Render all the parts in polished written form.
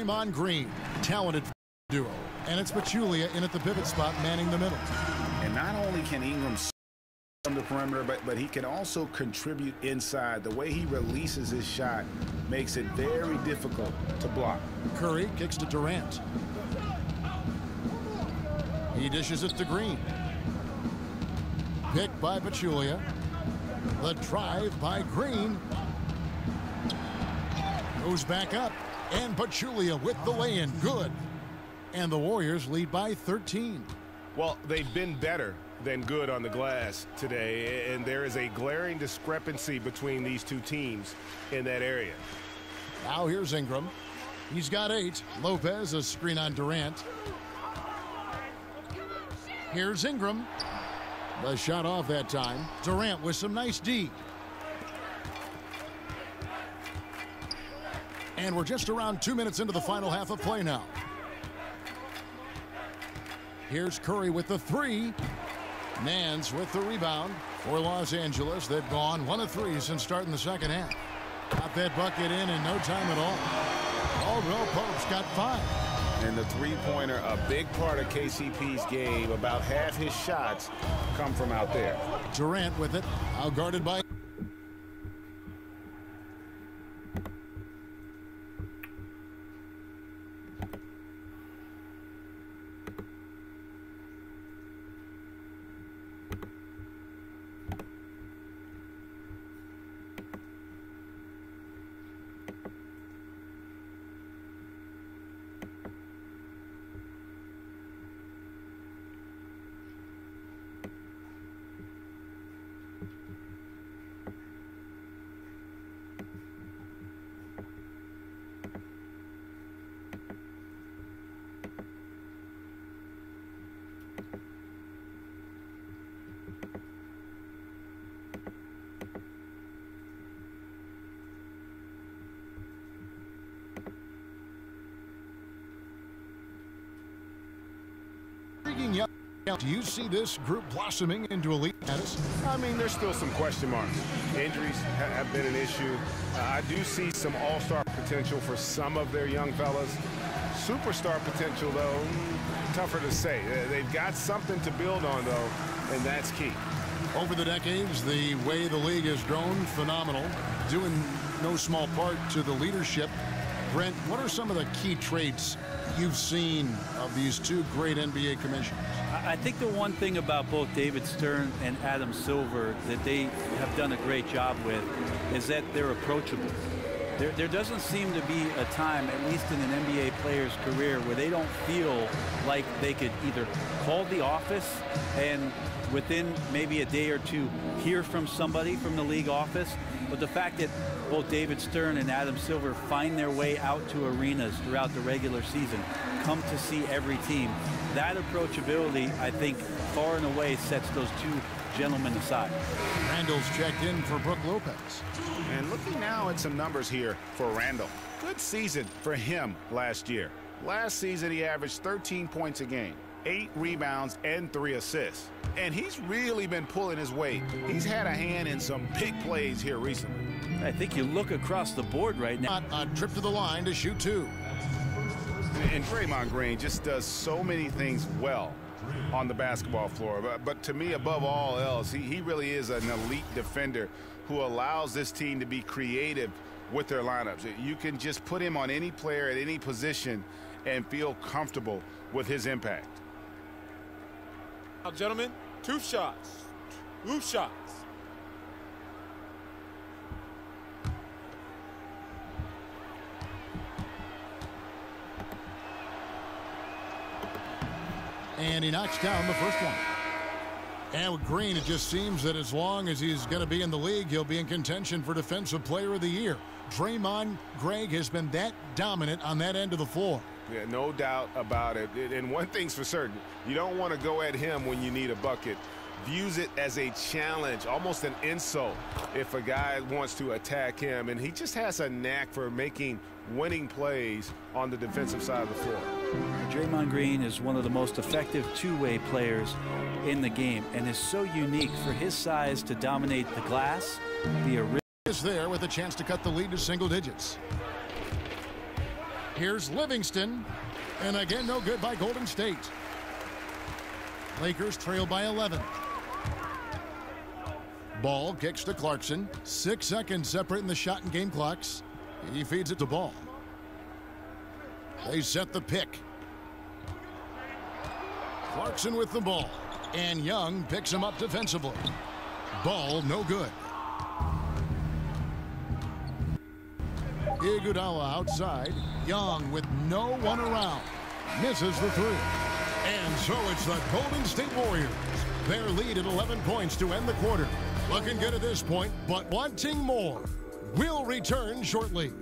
Draymond Green, talented duo. And it's Pachulia in at the pivot spot, manning the middle. And not only can Ingram from the perimeter, but he can also contribute inside. The way he releases his shot makes it very difficult to block. Curry kicks to Durant. He dishes it to Green. Picked by Pachulia. The drive by Green. Goes back up. And Pachulia with the lay-in. Good. And the Warriors lead by 13. Well, they've been better than good on the glass today, and there is a glaring discrepancy between these two teams in that area. Now here's Ingram. He's got 8. Lopez, a screen on Durant. Here's Ingram. The shot off that time. Durant with some nice D. And we're just around 2 minutes into the final half of play now. Here's Curry with the 3. Nance with the rebound for Los Angeles. They've gone 1 of 3 since starting the second half. Got that bucket in no time at all. Caldwell Pope's got 5. And the three-pointer, a big part of KCP's game. About half his shots come from out there. Durant with it, out guarded by young. Do you see this group blossoming into elite status? I mean, there's still some question marks. Injuries have been an issue. I do see some all-star potential for some of their young fellas. Superstar potential, though, tougher to say. They've got something to build on, though, and that's key. Over the decades, the way the league has grown, phenomenal, due in no small part to the leadership. Brent, what are some of the key traits you've seen of these two great NBA commissioners? I think the one thing about both David Stern and Adam Silver that they have done a great job with is that they're approachable. There doesn't seem to be a time, at least in an NBA player's career, where they don't feel like they could either call the office and within maybe a day or two hear from somebody from the league office. But the fact that both David Stern and Adam Silver find their way out to arenas throughout the regular season, come to see every team, that approachability, I think, far and away sets those two gentlemen aside. Randall's checked in for Brook Lopez. And looking now at some numbers here for Randall. Good season for him last year. Last season, he averaged 13 points a game, 8 rebounds, and 3 assists. And he's really been pulling his weight. He's had a hand in some big plays here recently. I think you look across the board right now. A trip to the line to shoot 2. And Draymond Green just does so many things well on the basketball floor. But to me, above all else, he really is an elite defender who allows this team to be creative with their lineups. You can just put him on any player at any position and feel comfortable with his impact. Now, gentlemen, 2 shots. 2 shots. And he knocks down the first one. And with Green, it just seems that as long as he's going to be in the league, he'll be in contention for Defensive Player of the Year. Draymond Greg has been that dominant on that end of the floor. Yeah, no doubt about it. And one thing's for certain, you don't want to go at him when you need a bucket. Views it as a challenge, almost an insult if a guy wants to attack him. And he just has a knack for making winning plays on the defensive side of the floor. Draymond Green is one of the most effective two-way players in the game and is so unique for his size to dominate the glass, be a is there with a chance to cut the lead to single digits. Here's Livingston. And again, no good by Golden State. Lakers trail by 11. Ball kicks to Clarkson. 6 seconds separating the shot and game clocks. He feeds it to Ball. They set the pick. Clarkson with the ball. And Young picks him up defensively. Ball no good. Iguodala outside. Young with no one around. Misses the three. And so it's the Golden State Warriors. Their lead at 11 points to end the quarter. Looking good at this point, but wanting more. We'll return shortly.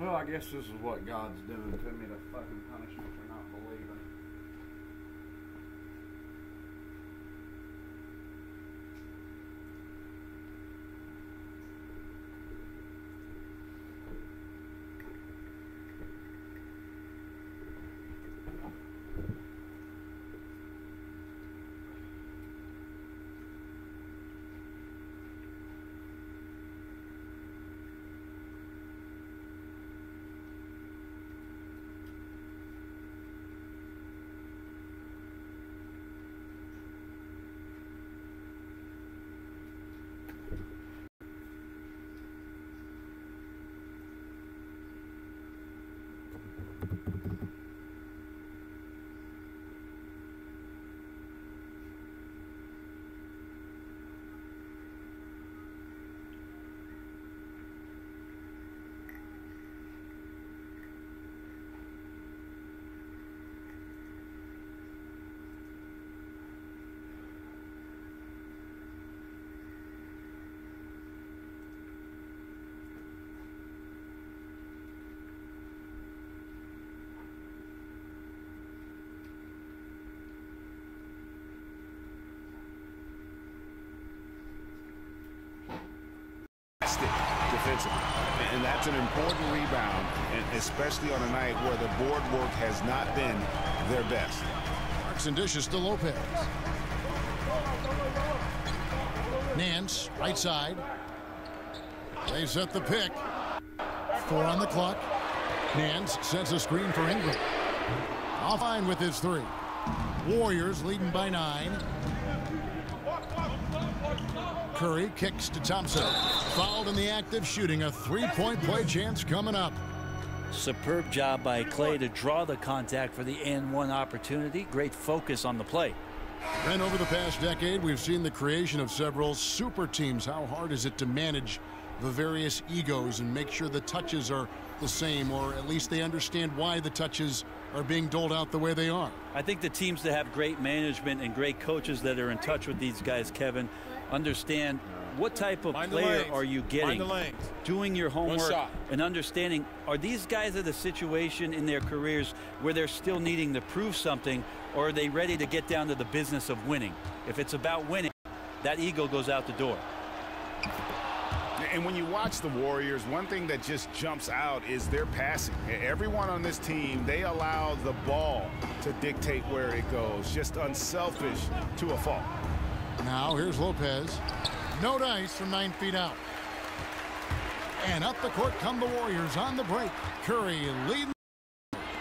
Well, I guess this is what God's doing to me to fucking punish me for not believing. Defensively. And that's an important rebound, and especially on a night where the board work has not been their best. Clarkson dishes to Lopez. Nance, right side. They set the pick. 4 on the clock. Nance sets a screen for Ingram. Offline with his 3. Warriors leading by 9. Curry kicks to Thompson. Fouled in the act of shooting. A 3-point play chance coming up. Superb job by Clay to draw the contact for the and-one opportunity. Great focus on the play. And over the past decade, we've seen the creation of several super teams. How hard is it to manage the various egos and make sure the touches are the same, or at least they understand why the touches are being doled out the way they are? I think the teams that have great management and great coaches that are in touch with these guys, Kevin, understand what type of player are you getting, doing your homework and understanding, are these guys at a situation in their careers where they're still needing to prove something, or are they ready to get down to the business of winning? If it's about winning, that ego goes out the door. And when you watch the Warriors, one thing that just jumps out is their passing. Everyone on this team, they allow the ball to dictate where it goes. Just unselfish to a fault. Now here's Lopez. No dice from 9 feet out. And up the court come the Warriors on the break. Curry leading.